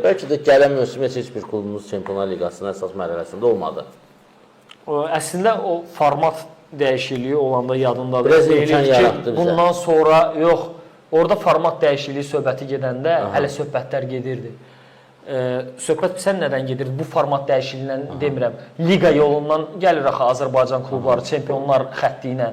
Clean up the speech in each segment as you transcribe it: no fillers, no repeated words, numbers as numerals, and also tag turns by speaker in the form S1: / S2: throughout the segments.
S1: Bəlkə də gələn mövsüm heç bir klubumuz Çempionlar Liqasının əsas mərhələsində olmadı.
S2: Əslində o format dəyişikliyi olanda yadındadır.
S1: Biraz imkan yaratdı bizə.
S2: Bundan sonra yox, orada format dəyişikliyi söhbəti gedəndə hələ söhbətlər gedirdi. Söhbət sən nədən gedirdi? Bu format dəyişikliyindən demirəm. Liqa yolundan gəlir axı Azərbaycan klubları çempionlar xətti ilə.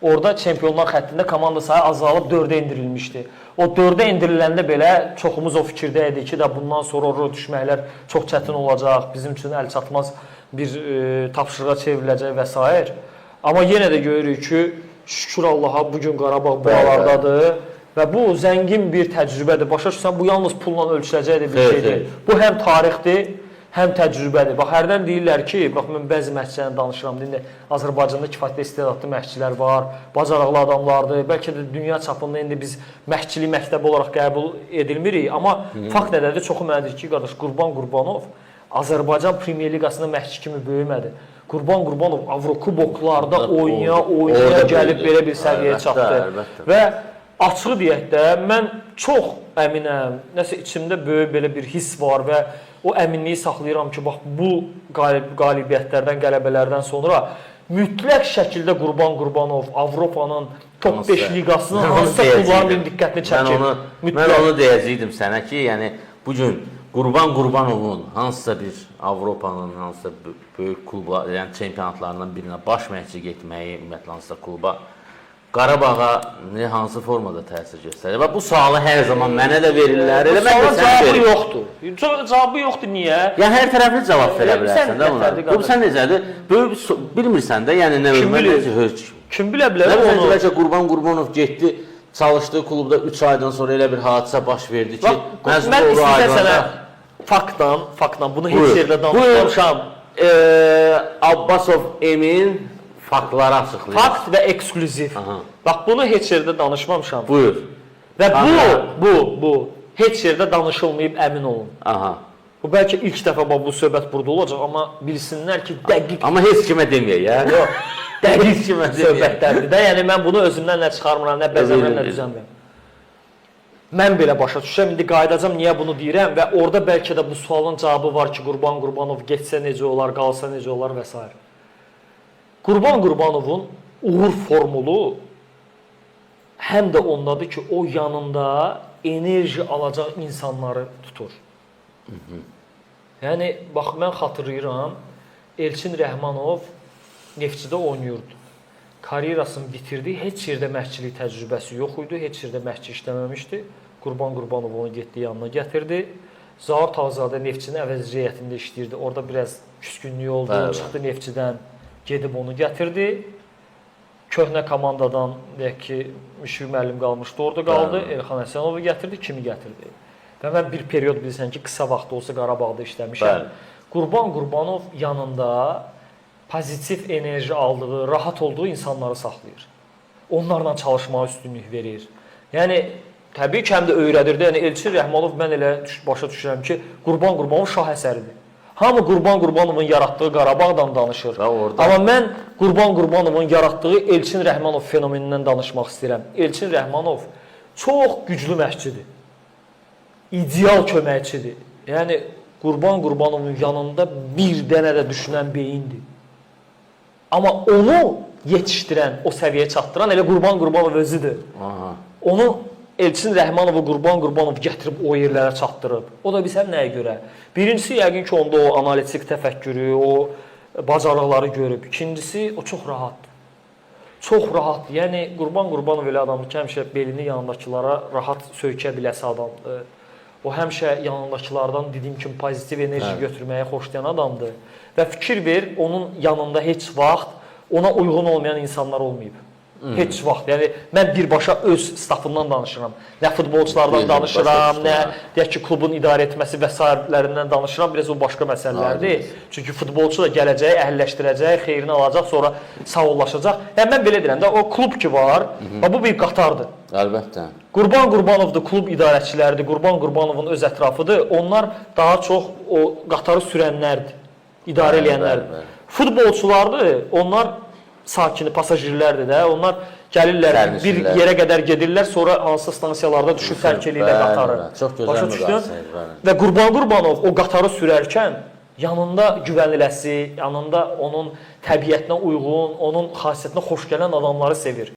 S2: Orada çempionlar xəttində komanda sayı azalıb 4-ə endirilmişdi. O 4-ə endiriləndə belə çoxumuz o fikirdə idi ki, bundan sonra oraya düşməklər çox çətin olacaq, bizim üçün əl çatmaz bir tapşırığa çevriləcək və s. Amma yenə də görürük ki, şükür Allaha bugün Qarabağ buralardadır və bu zəngin bir təcrübədir. Başa düşürsən, bu yalnız pulla ölçüləcək bir şeydir. Bu həm tarixdir, həm təcrübədir. Bax, hərdən deyirlər ki, bax, mən bəzi məşqçilərlə danışıram, deyirlər, Azərbaycanda kifayətli istedadlı məşqçilər var, bacarıqlı adamlardır. Bəlkə də dünya çapında indi biz məşqçilik məktəbi olaraq qəbul edilmirik. Amma fakt nədədir? Çoxu mənə deyir ki, qardaş, Qurbanov Azərbaycan Premyer Liqasında məşqçi kimi böyümədi. Qurbanov Avrokuboklarda oynaya gəlib belə bir səviyyəyə çatdı. Və açıq deyək də, mən çox əminəm, nəsə içimdə böyük belə bir hiss var və o əminliyi saxlayıram ki, bax, bu qalibiyyətlərdən, qələbələrdən sonra mütləq şəkildə Qurbanov Avropanın top 5 liqasının hansısa klubların diqqətini çəkir.
S1: Mən onu deyəcəkdim sənə ki, yəni bugün Qurbanovun hansısa bir Avropanın hansısa böyük klublar, yəni çempionatlarından birinə baş məşqçi getməyi, ümumiyyətlə hansısa kluba Qarabağa hansı formada təsir göstərir? Və bu sualı hər zaman mənə də verirlər.
S2: Bu sualın cavabı yoxdur. Cavabı yoxdur, niyə?
S1: Yəni hər tərəfli cavab verə bilərsən də buna. Bu sən necədir? Bilmirsən də, yəni nə
S2: kim bilə bilər
S1: onu? Bəlkə Qurbanov getdi, çalışdığı klubda 3 aydan sonra elə bir hadisə baş verdi ki,
S2: mən istəyirəm sənə faktla bunu heç yerdə danışmamışam.
S1: Abbasov Emin faktları açıqlayır.
S2: Fakt və eksklüziv. Bax, bunu heç yerdə danışmamışam.
S1: Buyur.
S2: Və bu heç yerdə danışılmayıb, əmin olun. Bu bəlkə ilk dəfə bu söhbət burada olacaq, amma bilsinlər ki, dəqiq.
S1: Amma heç kimə deməyək, ya.
S2: Yox, dəqiq söhbətlərdir də. Yəni, mən bunu özümdən nə çıxarmıram, nə bəzəmirəm, nə düzənmirəm. Mən belə başa düşürəm, indi qayıdacam, niyə bunu deyirəm və orada bəlkə də bu sualın cavabı var ki, Qurbanov getsə necə olar, qalsa necə olar və s. Qurbanovun uğur formulu həm də ondadır ki, o yanında enerji alacaq insanları tutur. Yəni, bax, mən xatırlayıram, Elçin Rəhmanov Neftçidə oynayırdı. Karyerasını bitirdi, heç yerdə məşqçilik təcrübəsi yox idi, heç yerdə məşqçi işləməmişdi. Qurbanov onu getdi, yanına gətirdi. Zaur Tağzadə Neftçinin əvəzici heyətində işləyirdi. Orada biraz küskünlük oldu, çıxdı Neftçidən. Gedib onu gətirdi. Köhnə komandadan, deyək ki, Müşfiq müəllim qalmışdı, orada qaldı. Elxan Həsənovu gətirdi, kimi gətirdi? Və mən bir period bilirsən ki, qısa vaxt olsa Qarabağda işləmişəm. Qurbanov yanında pozitiv enerji aldığı, rahat olduğu insanları saxlayır. Onlarla çalışmağa üstünlük verir. Yəni, təbii ki, həm də öyrədirdi. Yəni, Elçin Rəhmanov mən elə başa düşürəm ki, Qurbanov şah əsəridir. Hamı Qurbanovun yaratdığı Qarabağdan danışır. Amma mən Qurbanovun yaratdığı Elçin Rəhmanov fenomenindən danışmaq istəyirəm. Elçin Rəhmanov çox güclü məşqçidir. İdeal köməkçidir. Yəni, Qurbanovun yanında bir dənə də düşünən beyindir. Amma onu yetişdirən, o səviyyəyə çatdıran elə Qurbanov özüdür. Onu Elçin Rəhmanovu Qurbanov gətirib o yerlərə çatdırıb. O da bizə nəyə görə? Birincisi, yəqin ki, onda o analitik təfəkkürü, o bacarıqları görüb. İkincisi, o çox rahatdır. Çox rahatdır. Yəni, Qurbanov elə adamdır ki, həmişə belini yanındakılara rahat söykə biləsi adamdır. O həmişə yanındakilardan dediyim kimi pozitiv enerji götürməyə xoşlayan adamdır. Və fikir ver, onun yanında heç vaxt ona uyğun olmayan insanlar olmayıb. Heç vaxt. Yəni, mən birbaşa öz stafından danışıram. Nə futbolçulardan danışıram, nə deyək ki, klubun idarə etməsi və s.lərindən danışıram. Biraz o başqa məsələlərdir. Çünki futbolçu da gələcək, əhəlləşdirəcək, xeyrini alacaq, sonra sağollaşacaq. Yəni, mən belə deyirəm də, o klub ki var, bu bir qatardır.
S1: Əlbəttə.
S2: Qurbanovdur, klub idarəçiləridir, Qurbanovun öz ətrafıdır. Onlar daha çox o qatarı sürənlərdir, idarə eləyənlərdir. Futbolçulardır, onlar sakini, pasajirlərdir də. Onlar Gəlirlər, bir
S1: Sərnişinlər.
S2: yerə qədər gedirlər, sonra hansı stansiyalarda düşüb tərk eləyirlər
S1: Bəli,
S2: qatarı.
S1: bəli, çox gözəl
S2: Başa düşdün?
S1: müqayisə, bəli.
S2: Və Qurban Qurbanov o qatarı sürərkən yanında güvəniləsi, yanında onun təbiətinə uyğun, onun xasiyyətinə xoş gələn adamları sevir.